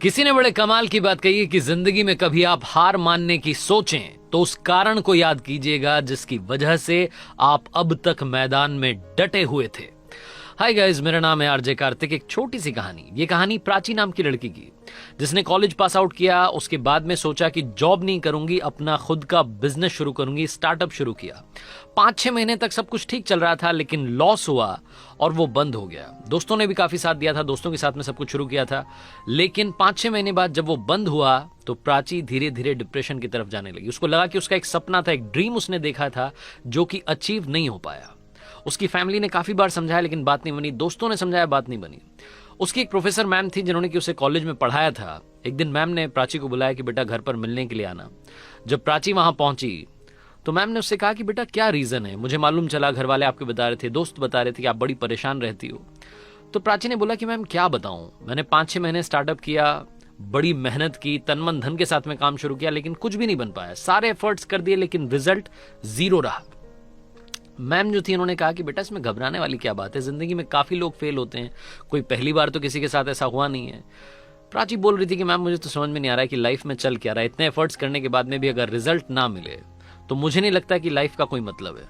किसी ने बड़े कमाल की बात कही है कि जिंदगी में कभी आप हार मानने की सोचें तो उस कारण को याद कीजिएगा जिसकी वजह से आप अब तक मैदान में डटे हुए थे। हाय गाइस, मेरा नाम है आरजे कार्तिक। एक छोटी सी कहानी। ये कहानी प्राची नाम की लड़की की, जिसने कॉलेज पास आउट किया। उसके बाद में सोचा कि जॉब नहीं करूंगी, अपना खुद का बिजनेस शुरू करूंगी। स्टार्टअप शुरू किया। 5-6 महीने तक सब कुछ ठीक चल रहा था, लेकिन लॉस हुआ और वो बंद हो गया। दोस्तों ने भी काफी साथ दिया था, दोस्तों के साथ में सब कुछ शुरू किया था, लेकिन 5-6 महीने बाद जब वो बंद हुआ तो प्राची धीरे धीरे डिप्रेशन की तरफ जाने लगी। उसको लगा कि उसका एक सपना था, एक ड्रीम उसने देखा था जो कि अचीव नहीं हो पाया। उसकी फैमिली ने काफी बार समझाया लेकिन बात नहीं बनी। दोस्तों ने समझाया, बात नहीं बनी। उसकी एक प्रोफेसर मैम थी जिन्होंने कि उसे कॉलेज में पढ़ाया था। एक दिन मैम ने प्राची को बुलाया कि बेटा घर पर मिलने के लिए आना। जब प्राची वहां पहुंची तो मैम ने उससे कहा कि बेटा क्या रीजन है, मुझे मालूम चला घर वाले आपके बता रहे थे, दोस्त बता रहे थे कि आप बड़ी परेशान रहती हो। तो प्राची ने बोला कि मैम क्या बताऊं, मैंने 5-6 महीने स्टार्टअप किया, बड़ी मेहनत की, तन मन धन के साथ में काम शुरू किया, लेकिन कुछ भी नहीं बन पाया। सारे एफर्ट्स कर दिए लेकिन रिजल्ट 0 रहा। मैम जो थी उन्होंने कहा कि बेटा इसमें घबराने वाली क्या बात है, जिंदगी में काफी लोग फेल होते हैं, कोई पहली बार तो किसी के साथ ऐसा हुआ नहीं है। प्राची बोल रही थी कि मैम मुझे तो समझ में नहीं आ रहा है कि लाइफ में चल क्या रहा है, इतने एफर्ट्स करने के बाद में भी अगर रिजल्ट ना मिले तो मुझे नहीं लगता कि लाइफ का कोई मतलब है।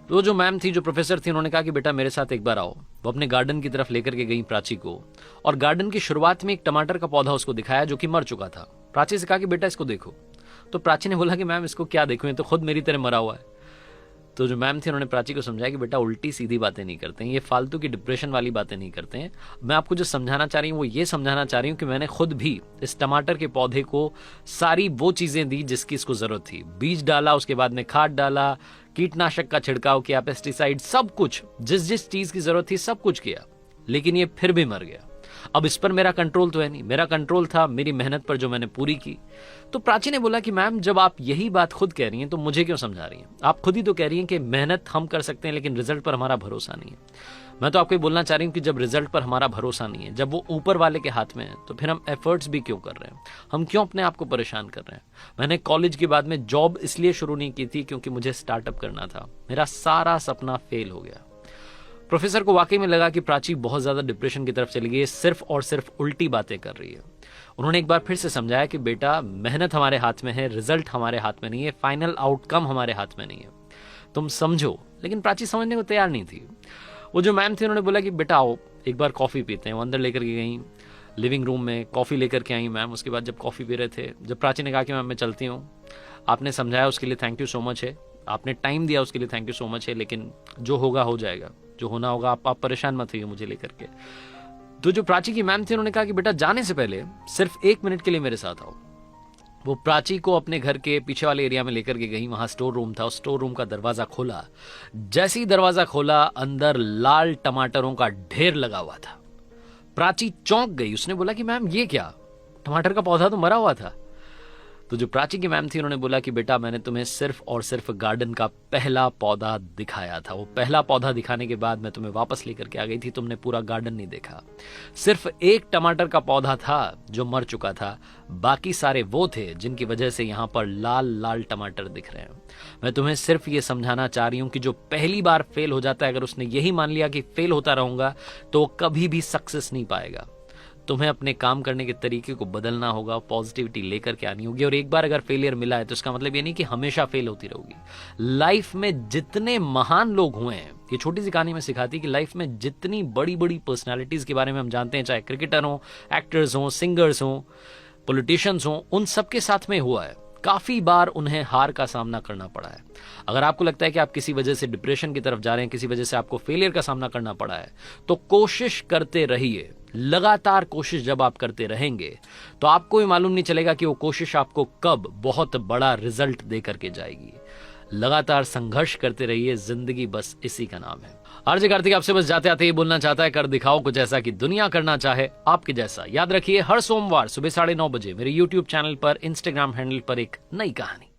तो जो मैम थी, जो प्रोफेसर थी, उन्होंने कहा कि बेटा मेरे साथ एक बार आओ। वो अपने गार्डन की तरफ लेकर के गई प्राची को, और गार्डन की शुरुआत में एक टमाटर का पौधा उसको दिखाया जो कि मर चुका था। प्राची से कहा कि बेटा इसको देखो। तो प्राची ने बोला कि मैम इसको क्या देखूं, ये तो खुद मेरी तरह मरा हुआ है। तो जो मैम थी उन्होंने प्राची को समझाया कि बेटा उल्टी सीधी बातें नहीं करते हैं, ये फालतू की डिप्रेशन वाली बातें नहीं करते हैं। मैं आपको जो समझाना चाह रही हूँ वो ये समझाना चाह रही हूँ कि मैंने खुद भी इस टमाटर के पौधे को सारी वो चीजें दी जिसकी इसको जरूरत थी। बीज डाला, उसके बाद में खाद डाला, कीटनाशक का छिड़काव किया, पेस्टिसाइड, सब कुछ, जिस जिस चीज की जरूरत थी सब कुछ किया, लेकिन ये फिर भी मर गया। अब इस पर मेरा कंट्रोल तो है नहीं, मेरा कंट्रोल था मेरी मेहनत पर जो मैंने पूरी की। तो प्राची ने बोला कि मैम जब आप यही बात खुद कह रही हैं तो मुझे क्यों समझा रही हैं? आप खुद ही तो कह रही हैं कि मेहनत हम कर सकते हैं लेकिन रिजल्ट पर हमारा भरोसा नहीं है। मैं तो आपको बोलना चाह रही हूं कि जब रिजल्ट पर हमारा भरोसा नहीं है, जब वो ऊपर वाले के हाथ में है, तो फिर हम एफर्ट्स भी क्यों कर रहे हैं? हम क्यों अपने आप को परेशान कर रहे हैं? मैंने कॉलेज के बाद में जॉब इसलिए शुरू नहीं की थी क्योंकि मुझे स्टार्टअप करना था। मेरा सारा सपना फेल हो गया। प्रोफेसर को वाकई में लगा कि प्राची बहुत ज्यादा डिप्रेशन की तरफ चली गई है, सिर्फ और सिर्फ उल्टी बातें कर रही है। उन्होंने एक बार फिर से समझाया कि बेटा मेहनत हमारे हाथ में है, रिजल्ट हमारे हाथ में नहीं है, फाइनल आउटकम हमारे हाथ में नहीं है, तुम समझो। लेकिन प्राची समझने को तैयार नहीं थी। वो जो मैम थी उन्होंने बोला कि बेटा आओ एक बार कॉफी पीते हैं। वो अंदर लेकर के गई, लिविंग रूम में कॉफी लेकर के आई मैम। उसके बाद जब कॉफी पी रहे थे, जब प्राची ने कहा कि मैम मैं चलती हूँ, आपने समझाया उसके लिए थैंक यू सो मच है, आपने टाइम दिया उसके लिए थैंक यू सो मच है, लेकिन जो होगा हो जाएगा, जो होना होगा, आप परेशान मत होइए मुझे लेकर के। तो जो प्राची की मैम थी उन्होंने कहा कि बेटा जाने से पहले सिर्फ 1 मिनट के लिए मेरे साथ आओ। वो प्राची को अपने घर के पीछे वाले एरिया में लेकर के गई। वहां स्टोर रूम था, उस स्टोर रूम का दरवाजा खोला। जैसे ही दरवाजा खोला, अंदर लाल टमाटरों का ढेर लगा हुआ था। प्राची चौंक गई। उसने बोला कि मैम ये क्या, टमाटर का पौधा तो मरा हुआ था। तो जो प्राची की मैम थी उन्होंने बोला कि बेटा मैंने तुम्हें सिर्फ और सिर्फ गार्डन का पहला पौधा दिखाया था। वो पहला पौधा दिखाने के बाद मैं तुम्हें वापस लेकर के आ गई थी, तुमने पूरा गार्डन नहीं देखा। सिर्फ एक टमाटर का पौधा था जो मर चुका था, बाकी सारे वो थे जिनकी वजह से यहाँ पर लाल लाल टमाटर दिख रहे हैं। मैं तुम्हें सिर्फ ये समझाना चाह रही हूँ कि जो पहली बार फेल हो जाता है, अगर उसने यही मान लिया कि फेल होता रहूंगा तो कभी भी सक्सेस नहीं पाएगा। तुम्हें अपने काम करने के तरीके को बदलना होगा, पॉजिटिविटी लेकर के आनी होगी। और एक बार अगर फेलियर मिला है तो इसका मतलब ये नहीं कि हमेशा फेल होती रहोगी। लाइफ में जितने महान लोग हुए हैं, ये छोटी सी कहानी में सिखाती है कि लाइफ में जितनी बड़ी बड़ी पर्सनालिटीज के बारे में हम जानते हैं, चाहे क्रिकेटर हो, एक्टर्स हो, सिंगर्स हो, पॉलिटिशियंस हो, उन सबके साथ में हुआ है। काफी बार उन्हें हार का सामना करना पड़ा है। अगर आपको लगता है कि आप किसी वजह से डिप्रेशन की तरफ जा रहे हैं, किसी वजह से आपको फेलियर का सामना करना पड़ा है, तो कोशिश करते रहिए। लगातार कोशिश जब आप करते रहेंगे तो आपको भी मालूम नहीं चलेगा कि वो कोशिश आपको कब बहुत बड़ा रिजल्ट दे करके जाएगी। लगातार संघर्ष करते रहिए, जिंदगी बस इसी का नाम है। आरजे कार्तिक आपसे बस जाते आते ये बोलना चाहता है, कर दिखाओ कुछ ऐसा कि दुनिया करना चाहे आपके जैसा। याद रखिए हर सोमवार सुबह 9:30 बजे मेरे YouTube चैनल पर, इंस्टाग्राम हैंडल पर एक नई कहानी।